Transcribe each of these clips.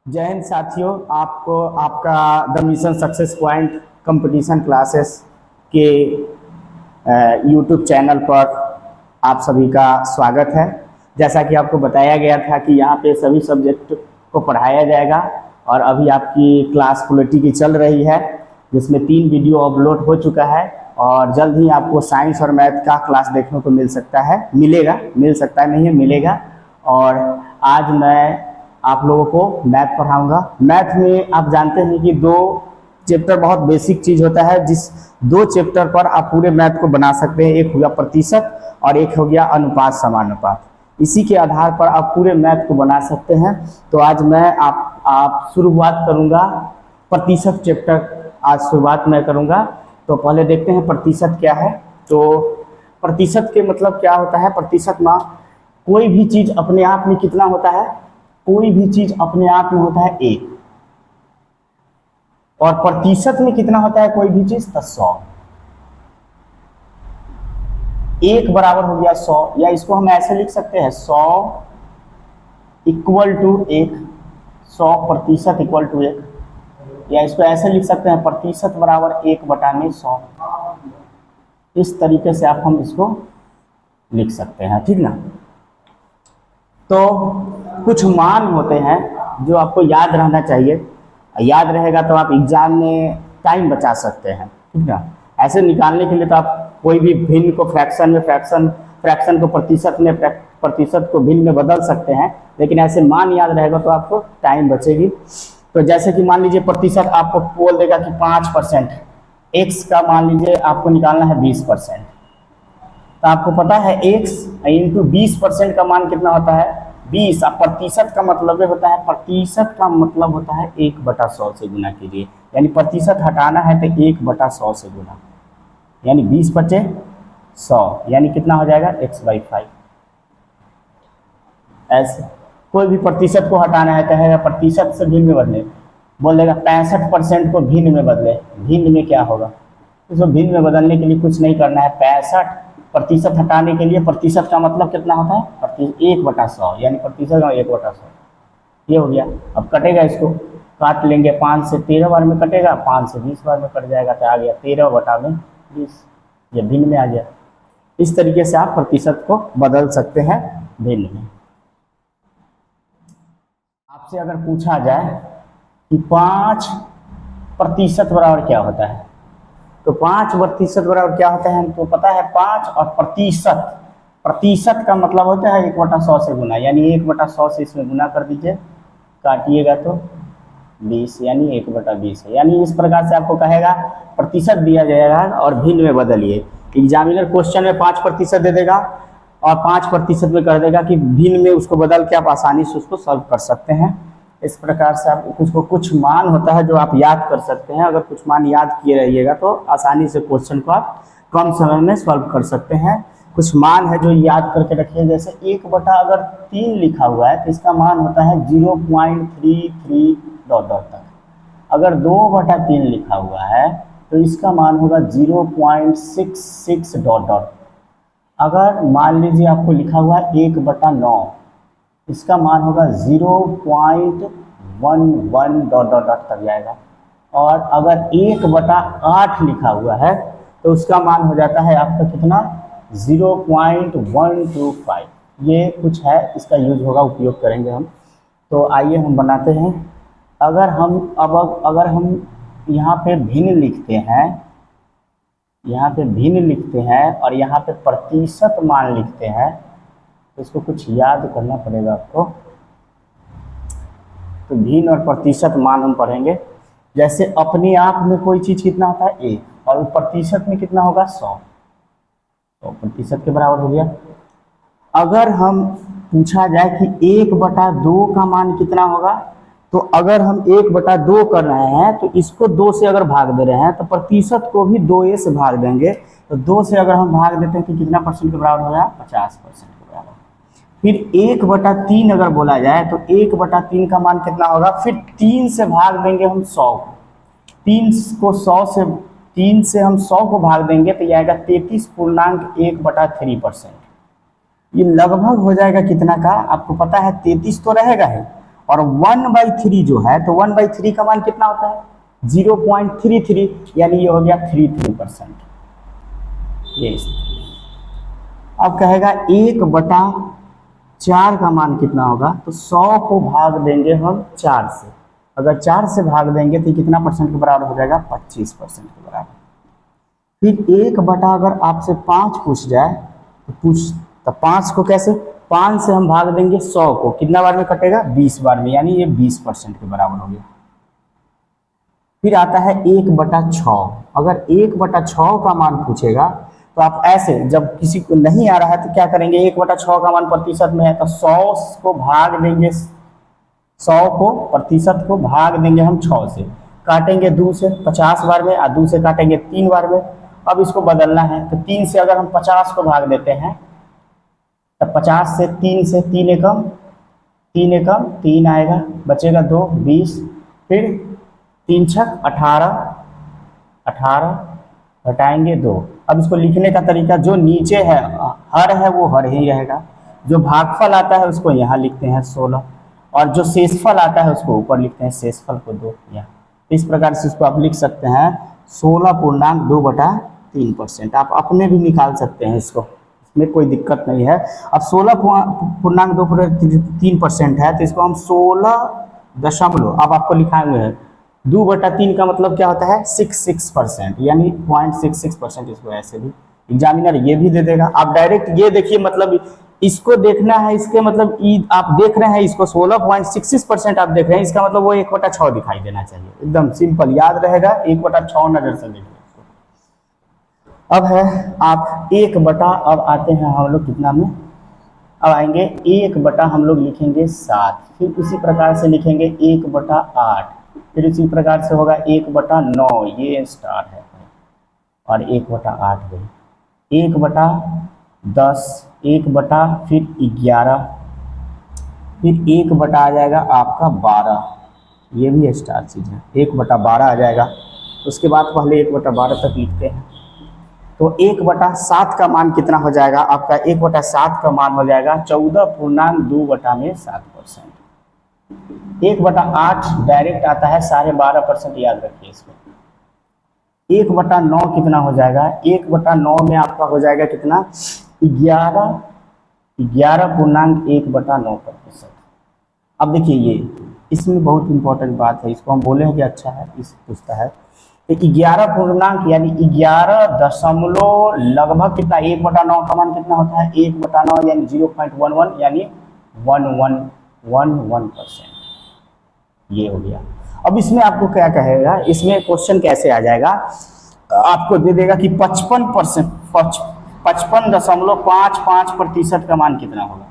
जय हिंद साथियों। आपको आपका the mission success point competition classes के यूट्यूब चैनल पर आप सभी का स्वागत है। जैसा कि आपको बताया गया था कि यहाँ पे सभी सब्जेक्ट को पढ़ाया जाएगा और अभी आपकी क्लास पॉलिटी की चल रही है, जिसमें 3 वीडियो अपलोड हो चुका है और जल्द ही आपको साइंस और मैथ का क्लास देखने को मिल सकता है, मिल सकता है नहीं है, मिलेगा। और आज मैं आप लोगों को मैथ पढ़ाऊंगा। मैथ में आप जानते हैं कि 2 चैप्टर बहुत बेसिक चीज़ होता है, जिस 2 चैप्टर पर आप पूरे मैथ को बना सकते हैं। एक हो गया प्रतिशत और एक हो गया अनुपात समानुपात। इसी के आधार पर आप पूरे मैथ को बना सकते हैं। तो आज मैं आप शुरुआत करूंगा प्रतिशत चैप्टर, आज शुरुआत मैं करूंगा। तो पहले देखते हैं प्रतिशत क्या है। तो प्रतिशत के मतलब क्या होता है। प्रतिशत में कोई भी चीज़ अपने आप में कितना होता है, कोई भी चीज अपने आप में होता है 1, और प्रतिशत में कितना होता है कोई भी चीज, तो 100। 1 बराबर हो गया 100, या इसको हम ऐसे लिख सकते हैं 100 इक्वल टू 1, 100% इक्वल टू 1, या इसको ऐसे लिख सकते हैं प्रतिशत बराबर 1/100। इस तरीके से हम इसको लिख सकते हैं, ठीक ना। तो कुछ मान होते हैं जो आपको याद रहना चाहिए, याद रहेगा तो आप एग्जाम में टाइम बचा सकते हैं, ठीक ना। ऐसे निकालने के लिए तो आप कोई भी भिन्न को फ्रैक्शन में, फ्रैक्शन को प्रतिशत में, प्रतिशत को भिन्न में बदल सकते हैं, लेकिन ऐसे मान याद रहेगा तो आपको टाइम बचेगी। तो जैसे कि मान लीजिए प्रतिशत आपको बोल देगा कि 5%, एक्स का मान लीजिए आपको निकालना है 20%, तो आपको पता है x इंटू 20% का मान कितना होता है, 20। अब प्रतिशत का मतलब होता है, प्रतिशत का मतलब होता है 1/100 से गुना कीजिए, यानी प्रतिशत हटाना है तो 1/100 से गुना, यानी 20 बचे 100, यानी कितना हो जाएगा x/5। ऐसे कोई भी प्रतिशत को हटाना है, कहेगा प्रतिशत से भिन्न में बदले, बोल देगा 65% को भिन्न में बदले। भिन्न में क्या होगा, इसको भिन्न में बदलने के लिए कुछ नहीं करना है। 65% हटाने के लिए प्रतिशत का मतलब कितना होता है, 1/100, यानी प्रतिशत का 1/100। ये हो गया। अब कटेगा, इसको काट लेंगे, 5 से 13 बार में कटेगा, 5 से 20 बार में कट जाएगा, तो आ गया 13/20, ये भिन्न में आ गया। इस तरीके से आप प्रतिशत को बदल सकते हैं भिन्न में। आपसे अगर पूछा जाए कि 5% बराबर क्या होता है, तो 5% बराबर क्या होता है हमको पता है। 5 और प्रतिशत, प्रतिशत का मतलब होता है 1/100 से गुना, यानी 1/100 से इसमें गुना कर दीजिए, काटिएगा तो 20, यानी 1/20 है। यानी इस प्रकार से आपको कहेगा प्रतिशत दिया जाएगा और भिन्न में बदलिए। एग्जामिनर क्वेश्चन में 5% दे देगा और 5% में कर देगा कि भिन्न में, उसको बदल के आप आसानी से उसको सॉल्व कर सकते हैं। इस प्रकार से आप कुछ मान होता है जो आप याद कर सकते हैं। अगर कुछ मान याद किए रहिएगा तो आसानी से क्वेश्चन को आप कम समय में सॉल्व कर सकते हैं। कुछ मान है जो याद करके रखिए, जैसे 1/3 लिखा हुआ है तो इसका मान होता है 0.33 डॉट डॉट तक। अगर 2/3 लिखा हुआ है तो इसका मान होगा 0.66 डॉट डॉट। अगर मान लीजिए आपको लिखा हुआ है 1/9, इसका मान होगा 0.11 डॉट डॉट डॉट तक जाएगा। और अगर 1/8 लिखा हुआ है तो उसका मान हो जाता है आपका कितना, 0.125। ये कुछ है, इसका यूज होगा, उपयोग करेंगे हम। तो आइए हम बनाते हैं। अगर हम यहाँ पे भिन्न लिखते हैं, यहाँ पे भिन्न लिखते हैं और यहाँ पे प्रतिशत मान लिखते हैं, तो इसको कुछ याद करना पड़ेगा आपको। तो भिन्न और प्रतिशत मान हम पढ़ेंगे। जैसे अपने आप में कोई चीज़ कितना होता है 1, और प्रतिशत में कितना होगा 100, तो प्रतिशत के बराबर हो गया। अगर हम पूछा जाए कि 1/2 का मान कितना होगा, तो अगर हम 1/2 कर रहे हैं तो इसको 2 से अगर भाग दे रहे हैं तो प्रतिशत को भी 2a से भाग देंगे। तो 2 से अगर हम भाग देते हैं तो कितना परसेंट के बराबर हो गया, 50% के बराबर। फिर 1/3 अगर बोला जाए तो 1/3 का मान कितना होगा, फिर 3 से भाग देंगे हम 100 को, 3 से हम 100 को भाग देंगे तो यह आएगा 33.1/3%। ये लगभग हो जाएगा कितना का, आपको पता है 33 तो रहेगा है, और 1/3 जो है तो 1/3 का मान कितना होता है 0.33, यानी ये हो गया 33%। ये अब कहेगा 1/4 का मान कितना होगा, तो 100 को भाग देंगे हम 4 से। अगर 4 से भाग देंगे तो कितना परसेंट के बराबर हो जाएगा 25% के बराबर। फिर 1/, अगर आपसे 5 पूछ जाए तो 5 को कैसे, 5 से हम भाग देंगे 100 को, कितना बार में कटेगा 20 बार में, यानी ये 20% के बराबर हो गया। फिर आता है 1/6, अगर 1/6 का मान पूछेगा तो आप ऐसे, जब किसी को नहीं आ रहा है तो क्या करेंगे, 1/6 का मान प्रतिशत में है तो 100 को भाग देंगे, 100 को प्रतिशत को भाग देंगे हम 6 से, काटेंगे 2 से 50 बार में, और 2 से काटेंगे 3 बार में। अब इसको बदलना है तो 3 से अगर हम 50 को भाग देते हैं तो 50 से 3 से 3 एकम 3 आएगा, बचेगा 2 20, फिर 3 छक 18 घटाएंगे 2। अब इसको लिखने का तरीका, जो नीचे है हर है वो हर ही रहेगा, जो भागफल आता है उसको यहाँ लिखते हैं 16, और जो शेषफल आता है उसको ऊपर लिखते हैं, शेषफल को 2 यहाँ। इस प्रकार से इसको आप लिख सकते हैं 16.2/3%। आप अपने भी निकाल सकते हैं इसको, इसमें कोई दिक्कत नहीं है। अब 16.2/3% है तो इसको हम 16 अब आपको लिखाएंगे है 2/3 का मतलब क्या होता है 66%, यानी 0.66%। इसको ऐसे भी एग्जामिनर ये भी दे देगा। आप डायरेक्ट ये देखिए, मतलब इसको देखना है, इसके मतलब आप देख रहे हैं इसको 16.66% आप देख रहे हैं, इसका मतलब वो 1/6 दिखाई देना चाहिए। एकदम सिंपल याद रहेगा, 1/6 नजर से देखिए। अब है आप 1/, अब आते हैं हम लोग कितना में, अब आएंगे 1/, हम लोग लिखेंगे 7, फिर उसी प्रकार से लिखेंगे 1/8, फिर इसी प्रकार से होगा 1/9, ये स्टार है, और 1/8 गई, 1/10, 1/, फिर 11, फिर 1/, आ जाएगा आपका 12, ये भी स्टार चीज है, 1/12 आ जाएगा। उसके बाद पहले 1/12 तक लिखते हैं, तो 1/7 का मान कितना हो जाएगा आपका, 1/7 का मान हो जाएगा 14.2/7%। 1/8 डायरेक्ट आता है 12.5%, याद रखिए इसको। 1/9 कितना हो जाएगा, 1/9 में आपका हो जाएगा कितना 11.1/9%। अब देखिए ये इसमें बहुत इंपॉर्टेंट बात है, इसको हम बोले हैं कि अच्छा है, इस पूछता है 11 पूर्णांक यानी 11 दशमलव लगभग कितना, 1/9 का मान कितना होता है 1/9 यानी 0.11 यानी 1111%। ये हो गया। अब इसमें आपको क्या कहेगा, इसमें क्वेश्चन कैसे आ जाएगा, आपको दे देगा कि 55.55% का मान कितना होगा।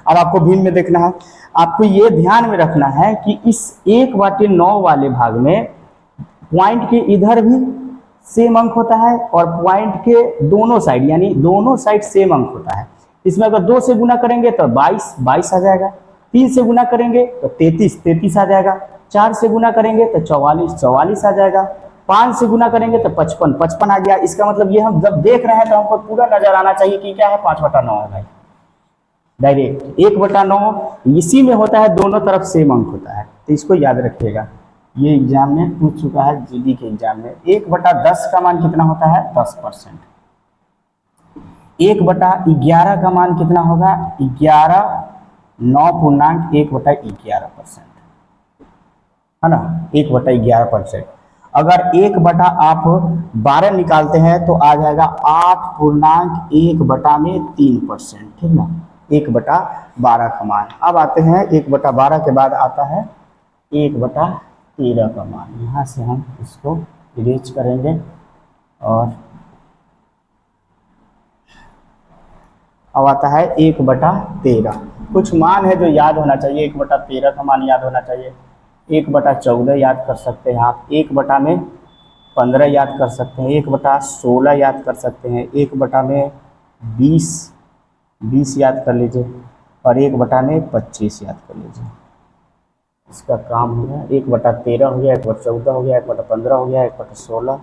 अब आपको भिन्न में देखना है, आपको ये ध्यान में रखना है कि इस 1/9 वाले भाग में पॉइंट के इधर भी सेम अंक होता है और पॉइंट के दोनों साइड यानी दोनों साइड सेम अंक होता है। इसमें अगर 2 से गुना करेंगे तो 22 आ जाएगा, 3 से गुना करेंगे तो 33 आ जाएगा, 4 से गुना करेंगे तो 44 आ जाएगा, 5 से गुना करेंगे तो 55 आ गया। इसका मतलब ये हम जब देख रहे हैं तो हमको पूरा नजर आना चाहिए कि क्या है 5/9 है भाई, डायरेक्ट 1/9 इसी में होता है, दोनों तरफ सेम अंक होता है, तो इसको याद रखिएगा। ये एग्जाम में पूछ चुका है, जीडी के एग्जाम में। 1/10 का मान कितना होता है 10%। 1/11 का मान कितना होगा 9.1/11%, है ना, 1/11%। अगर 1/, आप 12 निकालते हैं तो आ जाएगा 8.1/3%, ठीक ना, 1/12 का मान। अब आते हैं 1/12 के बाद आता है 1/13 का मान। यहाँ से हम इसको इरेज करेंगे और अब आता है 1/13। कुछ मान है जो याद होना चाहिए, 1/13 का मान याद होना चाहिए, 1/14 याद कर सकते हैं आप, 1/15 याद कर सकते हैं, 1/16 याद कर सकते हैं, 1/20 याद कर लीजिए, और 1/25 याद कर लीजिए। इसका काम हो गया, 1/13 हो गया, 1/14 हो गया, 1/15 हो गया, 1/16,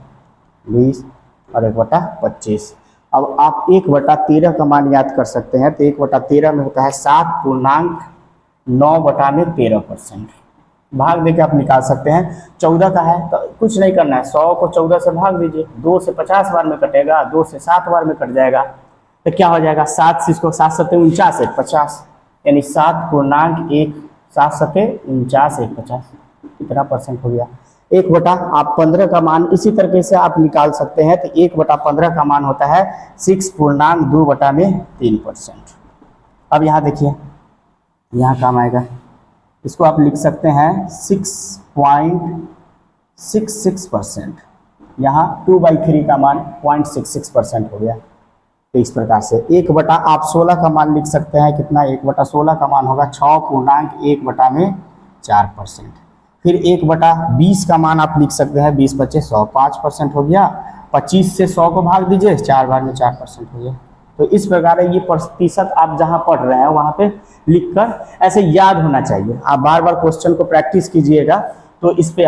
20 और 1/25। अब आप 1/13 का मान याद कर सकते हैं, तो 1/13 में होता है 7 9/13%। भाग दे के आप निकाल सकते हैं। 14 का है तो कुछ नहीं करना है, 100 को 14 से भाग दीजिए, 2 से 50 बार में कटेगा, 2 से 7 बार में कट जाएगा, तो क्या हो जाएगा 7 से इसको 7 सत्ते 49 1 50, यानी 7.1 7 सत्ते 49 1 50, कितना परसेंट हो गया 1/15 का मान इसी तरीके से आप निकाल सकते हैं। तो 1/15 का मान होता है 6.2/3%। अब यहाँ देखिए, यहाँ काम आएगा, इसको आप लिख सकते हैं 6.66%। यहाँ 2/3 का मान 0.66% हो गया। तो इस प्रकार से आप 16 का मान लिख सकते हैं, कितना 1/16 का मान होगा 6.1/4%। फिर 1/20 का मान आप लिख सकते हैं 20 बचे 100, 5% हो गया। 25 से 100 को भाग दीजिए, 4 बार में 4% हो गया। तो इस प्रकार ये प्रतिशत आप जहाँ पढ़ रहे हैं वहाँ पे लिखकर ऐसे याद होना चाहिए। आप बार बार क्वेश्चन को प्रैक्टिस कीजिएगा तो इस पे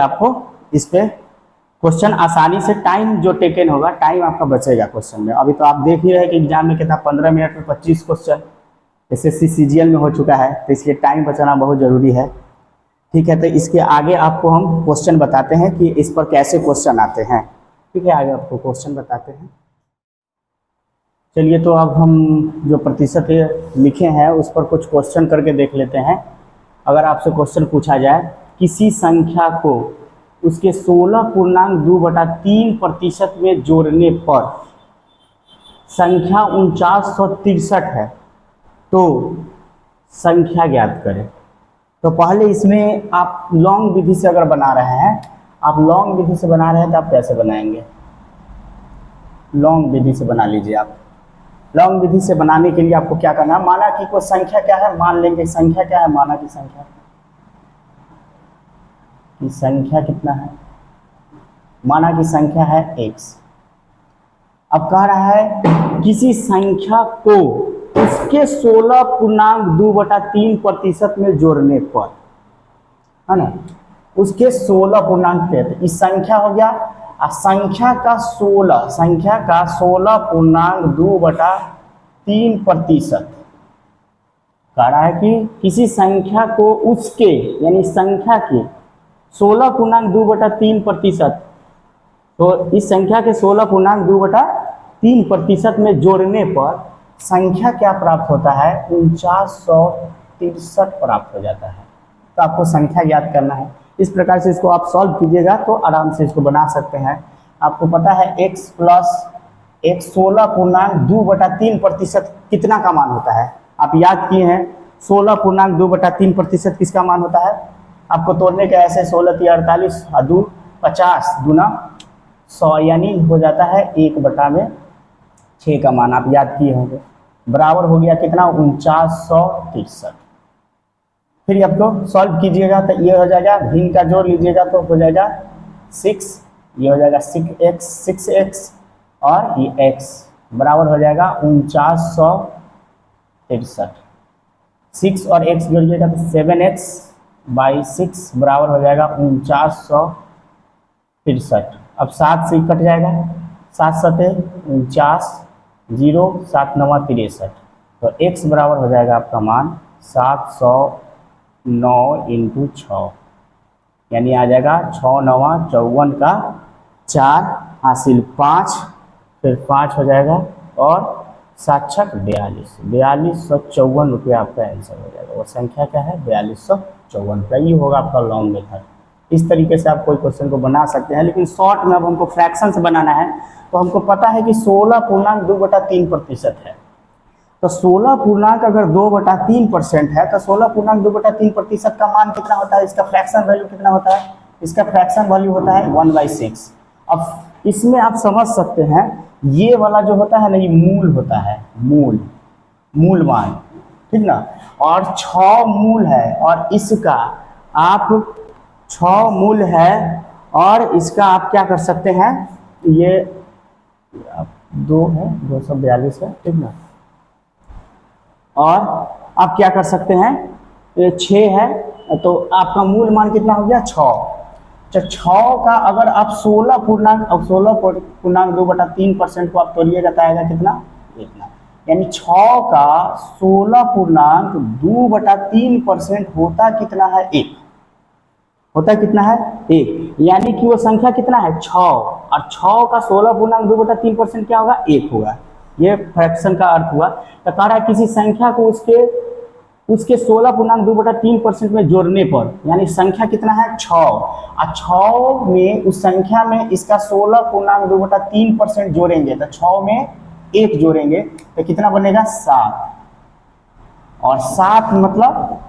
क्वेश्चन आसानी से, टाइम जो टेकन होगा, टाइम आपका बचेगा क्वेश्चन में। अभी तो आप देख ही रहे हैं कि एग्जाम में कितना 15 मिनट में 25 क्वेश्चन SSC CGL में हो चुका है, तो इसलिए टाइम बचाना बहुत ज़रूरी है। ठीक है, तो इसके आगे आपको हम क्वेश्चन बताते हैं कि इस पर कैसे क्वेश्चन आते हैं। ठीक है, आगे आपको क्वेश्चन बताते हैं। चलिए, तो अब हम जो प्रतिशत लिखे हैं उस पर कुछ क्वेश्चन करके देख लेते हैं। अगर आपसे क्वेश्चन पूछा जाए, किसी संख्या को उसके 16.2/3% में जोड़ने पर संख्या 4963 है, तो संख्या ज्ञात करें। तो पहले इसमें आप लॉन्ग विधि से अगर बना रहे हैं, आप लॉन्ग विधि से बना रहे हैं तो आप कैसे बनाएंगे, लॉन्ग विधि से बना लीजिए आप। लॉन्ग विधि से बनाने के लिए आपको क्या करना है, माना कि कोई संख्या क्या है, मान लेंगे संख्या क्या है, माना की संख्या कितना है, माना की संख्या है x। अब कह रहा है किसी संख्या को उसके 16.2/3% में जोड़ने पर, है ना, उसके 16 इस संख्या हो गया, संख्या का 16.2/3%। कह रहा है कि किसी संख्या को उसके, यानी संख्या के 16.2/3%, तो इस संख्या के 16.2/3% में जोड़ने पर संख्या क्या प्राप्त होता है, 4963 प्राप्त हो जाता है। तो आपको संख्या याद करना है। इस प्रकार से इसको आप सॉल्व कीजिएगा तो आराम से इसको बना सकते हैं। आपको पता है x + x 16.2/3% कितना का मान होता है, आप याद किए हैं। 16.2/3% किसका मान होता है, आपको तोड़ने के ऐसे 16 × 48 और 2 50 दूना 100, यानी हो जाता है 1/6 का मान आप याद किए होंगे। बराबर हो गया कितना, 4963। फिर आपको सॉल्व कीजिएगा तो ये हो जाएगा, भिन्न का जोड़ लीजिएगा तो हो जाएगा 6, ये हो जाएगा 6x और ये x बराबर हो जाएगा 4963। 6 और x जोड़िएगा तो 7x/6 बराबर हो जाएगा 4963। अब 7 से कट जाएगा, 7 सत्ते 49, 0 7 9 63, तो x बराबर हो जाएगा आपका मान 709 × 6, यानी आ जाएगा 6 9 54 का 4 हासिल 5, फिर 5 हो जाएगा और 7 6 4254 रुपये आपका आंसर हो जाएगा। वो संख्या क्या है, 4254 रुपये। ये होगा आपका लॉन्ग मेथड। इस तरीके से आप कोई क्वेश्चन को बना सकते हैं, लेकिन शॉर्ट में अब हमको फ्रैक्शन से बनाना है। तो हमको पता है कि 16.2/3% है, तो 16 अगर 2/3% है तो 16.2/3% का मान कितना होता है, इसका फ्रैक्शन वैल्यू कितना होता है, इसका फ्रैक्शन वैल्यू होता है 1/6। अब इसमें आप समझ सकते हैं, ये वाला जो होता है ना, ये मूल होता है, मूल मान, ठीक ना, और 6 मूल है, और इसका आप 6 मूल है, और इसका आप क्या कर सकते हैं, ये 2 है 242 है, ठीक ना, और आप क्या कर सकते हैं, ये 6 है, तो आपका मूल मान कितना हो गया 6। तो 6 का अगर आप 16.2/3% को आप तोड़िएगा तो आएगा कितना, इतना। यानी 6 का 16.2/3% होता कितना है? 1। होता कितना है? 1। यानी कि वो संख्या कितना है? 6। और 6 का 16.2/3% क्या होगा? 1 होगा। ये फ्रैक्शन का अर्थ हुआ। तो कह रहा है किसी संख्या को उसके 16.2/3% में जोड़ने पर, यानी संख्या कितना है? 6। और 6 में उस संख्या में इसका 16.2/3% जोड़ेंगे तो 6 में 1 जोड़ेंगे तो कितना बनेगा? 7। और 7 मतलब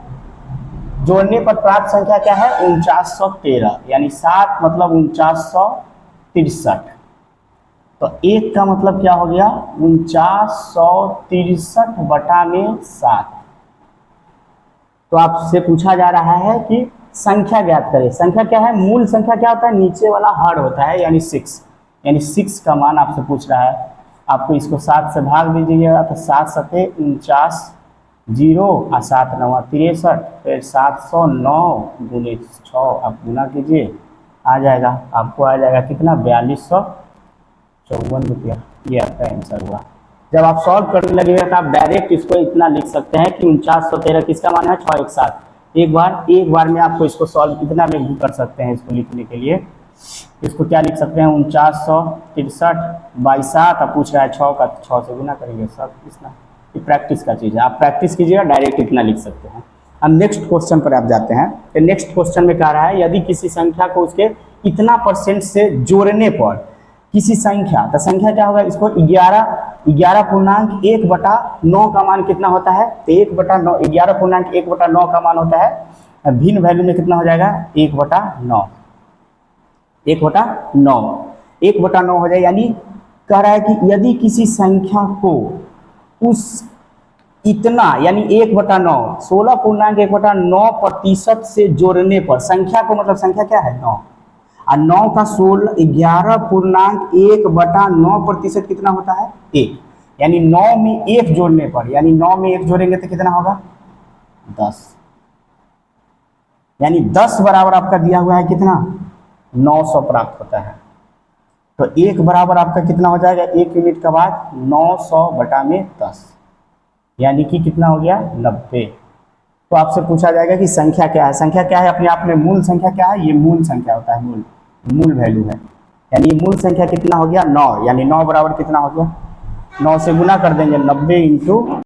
जोड़ने पर प्राप्त संख्या क्या है? 4913। यानी 7 मतलब 4963। तो 1 का मतलब क्या हो गया? 4963/7। तो आपसे पूछा जा रहा है कि संख्या ज्ञात करें। संख्या क्या है? मूल संख्या क्या होता है? नीचे वाला हर होता है, यानी 6। यानी 6 का मान आपसे पूछ रहा है। आपको इसको 7 से भाग दीजिएगा तो 7 सते 49, 0 और 7 9 63, फिर 709 गुने 6 आप गुना कीजिए, आ जाएगा। आपको आ जाएगा कितना? 4254 रुपया। ये आपका आंसर हुआ। जब आप सॉल्व करने लगेगा तो आप डायरेक्ट इसको इतना लिख सकते हैं कि 4913 किसका मान है? 6 1 7। एक बार में आपको इसको सॉल्व कितना में भी कर सकते हैं। इसको लिखने के लिए इसको क्या लिख सकते हैं? 4963/7। अब पूछ रहा है 6 का, 6 से गुना करेंगे सब इतना। ये प्रैक्टिस का चीज़ है, आप प्रैक्टिस कीजिएगा, डायरेक्ट इतना लिख सकते हैं। अब नेक्स्ट क्वेश्चन पर आप जाते हैं। तो नेक्स्ट क्वेश्चन में कह रहा है यदि किसी संख्या को उसके इतना % से जोड़ने पर किसी संख्या, तो संख्या क्या होगा? इसको 11.1/9 का मान कितना होता है? तो 1/9, 11.1/9 का मान होता है भिन्न वैल्यू में कितना हो जाएगा? 1/9। 1/9 1/9 हो जाए। यानी कह रहा है कि यदि किसी संख्या को उस इतना यानी 1/9 16.1/9% से जोड़ने पर, संख्या को मतलब संख्या क्या है? 9। और 9 का 11.1/9% कितना होता है? 1। यानी 9 में 1 जोड़ने पर, यानी 9 में 1 जोड़ेंगे तो कितना होगा? 10। यानी 10 बराबर आपका दिया हुआ है कितना? 900 प्राप्त होता है। तो 1 बराबर आपका कितना हो जाएगा? 1 यूनिट के बाद 900/10, यानी कि कितना हो गया? 90। तो आपसे पूछा जाएगा कि संख्या क्या है? संख्या क्या है? अपने आप में मूल संख्या क्या है? ये मूल संख्या होता है, मूल वैल्यू है। यानी मूल संख्या कितना हो गया? 9। यानी 9 बराबर कितना हो गया? 9 से गुना कर देंगे, 90 ×